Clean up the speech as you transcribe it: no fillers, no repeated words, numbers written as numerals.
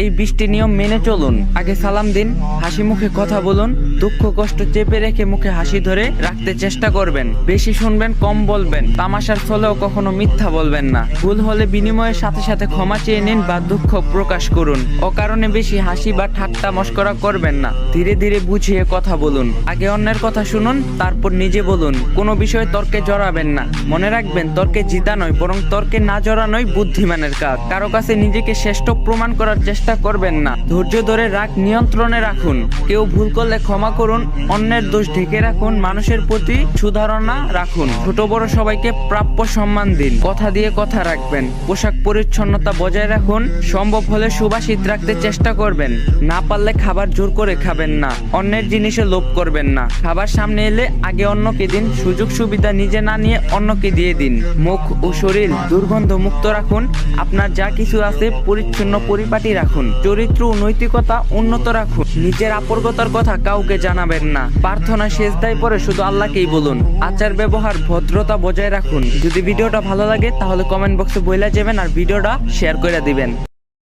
এই 20টি নিয়ম মেনে চলুন। আগে সালাম দিন, হাসি মুখে কথা বলুন, দুঃখ কষ্ট চেপে রেখে মুখে হাসি ধরে রাখতে চেষ্টা করবেন, বেশি শুনবেন কম বলবেন, তামাশার ছলেও কখনো মিথ্যা বলবেন না, ভুল হলে বিনিময়ের সাথে সাথে ক্ষমা চেয়ে নিন বা দুঃখ প্রকাশ করুন, অকারণে বেশি হাসি বা ঠাট্টা মস্করা করবেন না, ধীরে ধীরে বুঝিয়ে কথা বলুন, আগে অন্যের কথা শুনুন তারপর নিজে বলুন, কোনো বিষয়ে তর্কে জড়াবেন না, মনে রাখবেন তর্কে জিতা নয় বরং তর্কে না জড়ানোই বুদ্ধিমানের কাজ, কারো কাছে নিজেকে শ্রেষ্ঠ প্রমাণ করার চেষ্টা করবেন না, ধৈর্য ধরে রাগ নিয়ন্ত্রণে রাখুন, কেউ ভুল করলে ক্ষমা করুন, অন্যের দোষ ঢেকে রাখুন, মানুষের প্রতি সুধারণা রাখুন, ছোট বড় সবাইকে প্রাপ্য সম্মান দিন, কথা দিয়ে কথা রাখবেন, পোশাক পরিচ্ছন্নতা বজায় রাখুন, সম্ভব হলে সুবাসিত রাখতে চেষ্টা করবেন, না পারলে খাবার জোর করে খাবেন না, অন্যের জিনিসে লোভ করবেন না, খাবার সামনে এলে আগে অন্যকে দিন, সুযোগ সুবিধা নিজে না নিয়ে অন্যকে দিয়ে দিন, মুখ ও শরীর দুর্গন্ধ মুক্ত রাখুন, আপনার যা কিছু আছে পরিচ্ছন্ন পরিপাটি রাখুন, চরিত্র ও নৈতিকতা উন্নত রাখুন, নিজের আপরগতার কথা কাউকে জানাবেন না, প্রার্থনা সেজদায় পরে শুধু আল্লাহকেই বলুন, আচার ব্যবহার ভদ্রতা বজায় রাখুন। যদি ভিডিওটা ভালো লাগে তাহলে কমেন্ট বক্সে বইলা যাবেন আর ভিডিওটা শেয়ার করে দিবেন।